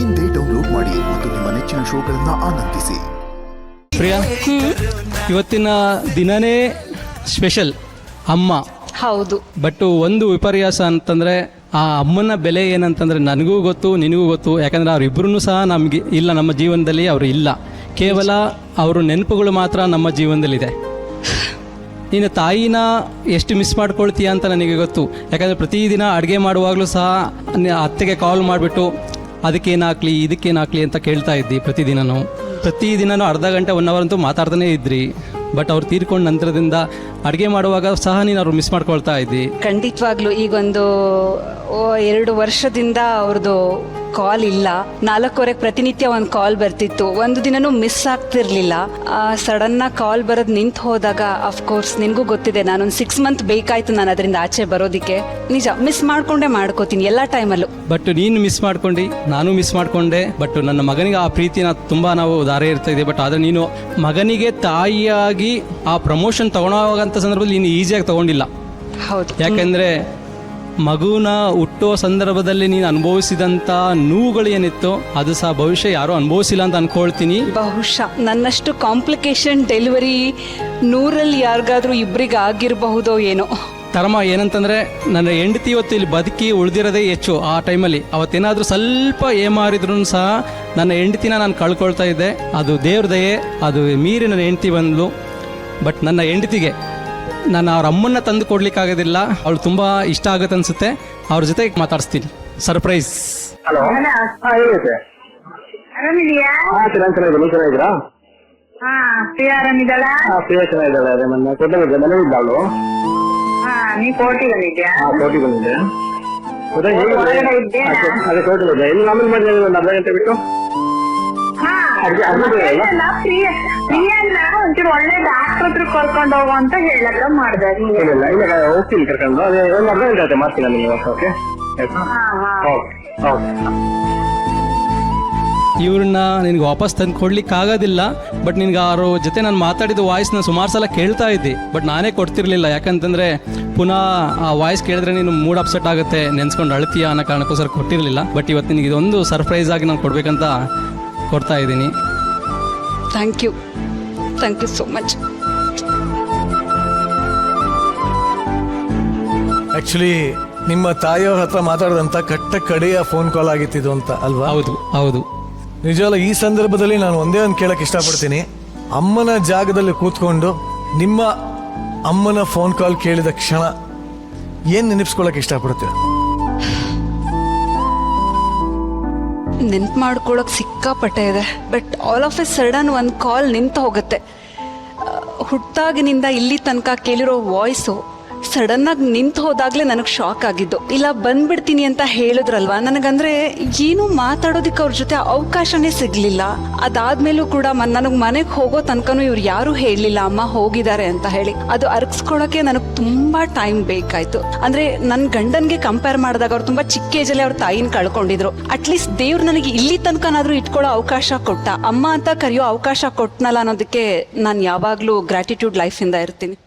ಇಂದೇ ಡೌನ್ಲೋಡ್ ಮಾಡಿ ಮತ್ತು ನಿಮ್ಮ ನೆಚ್ಚಿನ ಶೋಗಳನ್ನ ಆನಂದಿಸಿ. ಪ್ರಿಯಾ, ಇವತ್ತಿನ ದಿನನೇ ಸ್ಪೆಷಲ್ ಅಮ್ಮ. ಹೌದು. ಬಟ್ ಒಂದು ವಿಪರ್ಯಾಸ ಅಂತಂದರೆ ಆ ಅಮ್ಮನ ಬೆಲೆ ಏನಂತಂದರೆ ನನಗೂ ಗೊತ್ತು, ನಿನಗೂ ಗೊತ್ತು. ಯಾಕಂದರೆ ಅವರಿಬ್ಬರೂ ಸಹ ನಮಗೆ ಇಲ್ಲ, ನಮ್ಮ ಜೀವನದಲ್ಲಿ ಅವರು ಇಲ್ಲ. ಕೇವಲ ಅವರು ನೆನಪುಗಳು ಮಾತ್ರ ನಮ್ಮ ಜೀವನದಲ್ಲಿದೆ. ನೀನು ತಾಯಿನ ಎಷ್ಟು ಮಿಸ್ ಮಾಡ್ಕೊಳ್ತೀಯ ಅಂತ ನನಗೆ ಗೊತ್ತು. ಯಾಕಂದರೆ ಪ್ರತಿದಿನ ಅಡುಗೆ ಮಾಡುವಾಗಲೂ ಸಹ ಅತ್ತೆಗೆ ಕಾಲ್ ಮಾಡಿಬಿಟ್ಟು ಅದಕ್ಕೇನಾಗಲಿ ಇದಕ್ಕೇನಾಗಲಿ ಅಂತ ಕೇಳ್ತಾ ಇದ್ದಿ. ಪ್ರತಿದಿನನೂ ಅರ್ಧ ಗಂಟೆ 1 ಅವರ್ ಅಂತೂ ಮಾತಾಡ್ತಾನೇ ಇದ್ರಿ. ಬಟ್ ಅವ್ರು ತೀರ್ಕೊಂಡ ನಂತರದಿಂದ ಅಡುಗೆ ಮಾಡುವಾಗ ಸಹ ನೀನು ಅವ್ರು ಮಿಸ್ ಮಾಡ್ಕೊಳ್ತಾ ಇದ್ದಿ. ಖಂಡಿತವಾಗ್ಲೂ ಈಗೊಂದು 2 ವರ್ಷದಿಂದ ಅವ್ರದ್ದು ಕಾಲ್ ಇಲ್ಲ. 4 ಪ್ರತಿನಿತ್ಯ ಒಂದು ಕಾಲ್ ಬರ್ತಿತ್ತು. ಒಂದು ದಿನನೂ ಮಿಸ್ ಆಗ್ತಿರ್ಲಿಲ್ಲ. ಸಡನ್ನಾಗಿ ಕಾಲ್ ಬರೋದು ನಿಂತು ಹೋದಾಗ ಅಫ್ಕೋರ್ಸ್ ನಿನಗೂ ಗೊತ್ತಿದೆ, ನಾನೊಂದು 6 ಮಂತ್ ಬೇಕಾಯ್ತು ನಾನು ಅದರಿಂದ ಆಚೆ ಬರೋದಕ್ಕೆ. ನಿಜ ಮಿಸ್ ಮಾಡ್ಕೋತೀನಿ ಎಲ್ಲ ಟೈಮಲ್ಲೂ. ಬಟ್ ನೀನು ಮಿಸ್ ಮಾಡ್ಕೊಂಡು, ನಾನು ಮಿಸ್ ಮಾಡ್ಕೊಂಡೆ. ಬಟ್ ನನ್ನ ಮಗನಿಗೆ ಆ ಪ್ರೀತಿನ ತುಂಬ ನಾವು ದಾರೆ ಇರ್ತಾ ಇದೆ. ಬಟ್ ಆದರೆ ನೀನು ಮಗನಿಗೆ ತಾಯಿಯಾಗಿ ಆ ಪ್ರಮೋಷನ್ ತಗೊಳ್ಳೋವಂಥ ಸಂದರ್ಭದಲ್ಲಿ ನೀನು ಈಸಿಯಾಗಿ ತಗೊಂಡಿಲ್ಲ. ಹೌದು. ಯಾಕೆಂದರೆ ಮಗುನ ಹುಟ್ಟೋ ಸಂದರ್ಭದಲ್ಲಿ ನೀನು ಅನುಭವಿಸಿದಂಥ ನೋವುಗಳು ಏನಿತ್ತು ಅದು ಸಹ ಬಹುಶಃ ಯಾರೂ ಅನುಭವಿಸಿಲ್ಲ ಅಂತ ಅನ್ಕೊಳ್ತೀನಿ. ಬಹುಶಃ ನನ್ನಷ್ಟು ಕಾಂಪ್ಲಿಕೇಶನ್ ಡೆಲಿವರಿ 100ರಲ್ಲಿ ಯಾರಿಗಾದ್ರೂ ಇಬ್ಬರಿಗೆ ಆಗಿರಬಹುದೋ ಏನೋ. ತರಮ ಏನಂತಂದರೆ ನನ್ನ ಹೆಂಡತಿ ಇವತ್ತು ಇಲ್ಲಿ ಬದುಕಿ ಉಳಿದಿರೋದೇ ಹೆಚ್ಚು. ಆ ಟೈಮಲ್ಲಿ ಅವತ್ತೇನಾದರೂ ಸ್ವಲ್ಪ ಏಮಾರಿದ್ರೂ ಸಹ ನನ್ನ ಹೆಂಡತಿನ ನಾನು ಕಳ್ಕೊಳ್ತಾ ಇದ್ದೆ. ಅದು ದೇವ್ರ ದಯೆ, ಅದು ಮೀರಿ ನನ್ನ ಹೆಂಡತಿ ಬಂದಳು. ಬಟ್ ನನ್ನ ಹೆಂಡತಿಗೆ ನಾನು ಅವ್ರ ಅಮ್ಮನ್ನ ತಂದು ಕೊಡ್ಲಿಕ್ಕಾಗೋದಿಲ್ಲ. ಅವಳು ತುಂಬ ಇಷ್ಟ ಆಗುತ್ತೆ ಅನ್ಸುತ್ತೆ. ಅವ್ರ ಜೊತೆ ಮಾತಾಡಿಸ್ತೀನಿ. ಸರ್ಪ್ರೈಸ್. ಹಲೋ. ಆರಾಮಿದೀಯಾ? ಚೆನ್ನಾಗಿದ್ದೀರಾ? ಹಾ, ಪ್ರಿಯಾ ಆರಾಮಿದ್ದಾಳ? ಪ್ರಿಯಾ ಚೆನ್ನಾಗಿದ್ದಾಳೆ. ಅದೇ ನನ್ನ ಕೊಟ್ಟಿದ್ದೆ, ಮನೆ ಇದ್ದಾಳು. ಹಾ, ನೀ ಕೋಟಿ ಬಂದಿದ್ಯಾ? ಕೋಟಿ ಬಂದಿದ್ದೆ. ಹೊರಗಡೆ ಇದ್ದೆ. ಅದೇ ಕೋಟಿ ಬಂದೆ. ಇನ್ನು ಆಮೇಲೆ ಮಾಡಿದೆ ಒಂದು ಅರ್ಧ ಗಂಟೆ ಬಿಟ್ಟು. ಹಾ, ಪ್ರಿಯನ್ನ ಒಂಚೂರು ಒಳ್ಳೆ ಡಾಕ್ಟರ್ ಹತ್ರ ಕರ್ಕೊಂಡು ಹೋಗು ಅಂತ ಹೇಳಕ್ಕ ಮಾಡ್ದೆ. ಇಲ್ಲ ಇಲ್ಲ, ಹೋಗ್ತೀನಿ ಕರ್ಕೊಂಡು. ಅದೇ ಒಂದು ಅರ್ಧ ಗಂಟೆ ಆಯ್ತು, ಮಾಡ್ತೀನಿ ನಾನು ನಿಮಗೆ. ಓಕೆ ಇವ್ರನ್ನ ನಿನಗೆ ವಾಪಸ್ ತಂದು ಕೊಡ್ಲಿಕ್ಕಾಗೋದಿಲ್ಲ. ಬಟ್ ನಿನ್ಗೆ ಅವ್ರ ಜೊತೆ ನಾನು ಮಾತಾಡಿದ ವಾಯ್ಸ್ನ ಸುಮಾರು ಸಲ ಕೇಳ್ತಾ ಇದ್ದೆ. ಬಟ್ ನಾನೇ ಕೊಡ್ತಿರ್ಲಿಲ್ಲ. ಯಾಕಂತಂದರೆ ಪುನಃ ಆ ವಾಯ್ಸ್ ಕೇಳಿದ್ರೆ ನೀನು ಮೂಡ್ ಅಪ್ಸೆಟ್ ಆಗುತ್ತೆ, ನೆನ್ಸ್ಕೊಂಡು ಅಳ್ತೀಯ ಅನ್ನೋ ಕಾರಣಕ್ಕೋಸ್ಕರ ಕೊಟ್ಟಿರಲಿಲ್ಲ. ಬಟ್ ಇವತ್ತು ನಿನಗೆ ಇದೊಂದು ಸರ್ಪ್ರೈಸ್ ಆಗಿ ನಾನು ಕೊಡಬೇಕಂತ ಕೊಡ್ತಾ ಇದ್ದೀನಿ. Thank you so much. Actually ನಿಮ್ಮ ತಾಯಿಯವ್ರ ಹತ್ರ ಮಾತಾಡಿದಂಥ ಕಡೆಯ ಫೋನ್ ಕಾಲ್ ಆಗಿತ್ತಿದ್ದು ಅಂತ ಅಲ್ವಾ? ಹೌದು. ನಿಜವಲ್ಲ, ಈ ಸಂದರ್ಭದಲ್ಲಿ ನಾನು ಒಂದೇ ಒಂದು ಕೇಳಕ್ಕೆ ಇಷ್ಟಪಡ್ತೀನಿ. ಅಮ್ಮನ ಜಾಗದಲ್ಲಿ ಕೂತ್ಕೊಂಡು ನಿಮ್ಮ ಅಮ್ಮನ ಫೋನ್ ಕಾಲ್ ಕೇಳಿದ ಕ್ಷಣ ಏನು ನೆನಪಿಸ್ಕೊಳ್ಳೋಕೆ ಇಷ್ಟಪಡ್ತೀರ? ನೆನ್ಪು ಮಾಡ್ಕೊಳಕ್ ಸಿಕ್ಕಾಪಟ್ಟೆ ಇದೆ. But all of A sudden ಒಂದು ಕಾಲ್ ನಿಂತು ಹೋಗುತ್ತೆ. ಹುಟ್ಟಾಗಿನಿಂದ ಇಲ್ಲಿ ತನಕ ಕೇಳಿರೋ ವಾಯ್ಸು ಸಡನ್ನಾಗಿ ನಿಂತು ಹೋದಾಗಲೇ ನನಗೆ ಶಾಕ್ ಆಗಿದ್ದು. ಇಲ್ಲ ಬಂದ್ಬಿಡ್ತೀನಿ ಅಂತ ಹೇಳಿದ್ರಲ್ವಾ, ನನಗಂದರೆ ಏನೂ ಮಾತಾಡೋದಕ್ಕೆ ಅವ್ರ ಜೊತೆ ಅವಕಾಶನೇ ಸಿಗಲಿಲ್ಲ. ಅದಾದ್ಮೇಲೂ ಕೂಡ ನನಗೆ ಮನೆಗೆ ಹೋಗೋ ತನಕನೂ ಇವ್ರು ಯಾರೂ ಹೇಳಲಿಲ್ಲ ಅಮ್ಮ ಹೋಗಿದ್ದಾರೆ ಅಂತ ಹೇಳಿ. ಅದು ಅರ್ಗಿಸ್ಕೊಳ್ಳೋಕ್ಕೆ ನನಗೆ ತುಂಬ ಟೈಮ್ ಬೇಕಾಯಿತು. ಅಂದರೆ ನನ್ನ ಗಂಡನಿಗೆ ಕಂಪೇರ್ ಮಾಡಿದಾಗ ಅವ್ರು ತುಂಬ ಚಿಕ್ಕ ಏಜಲ್ಲಿ ಅವ್ರ ತಾಯಿನ ಕಳ್ಕೊಂಡಿದ್ರು. ಅಟ್ಲೀಸ್ಟ್ ದೇವ್ರು ನನಗೆ ಇಲ್ಲಿ ತನಕನಾದರೂ ಇಟ್ಕೊಳ್ಳೋ ಅವಕಾಶ ಕೊಟ್ಟ, ಅಮ್ಮ ಅಂತ ಕರೆಯೋ ಅವಕಾಶ ಕೊಟ್ಟನಲ್ಲ ಅನ್ನೋದಕ್ಕೆ ನಾನು ಯಾವಾಗಲೂ ಗ್ರ್ಯಾಟಿಟ್ಯೂಡ್ ಲೈಫಿಂದ ಇರ್ತೀನಿ.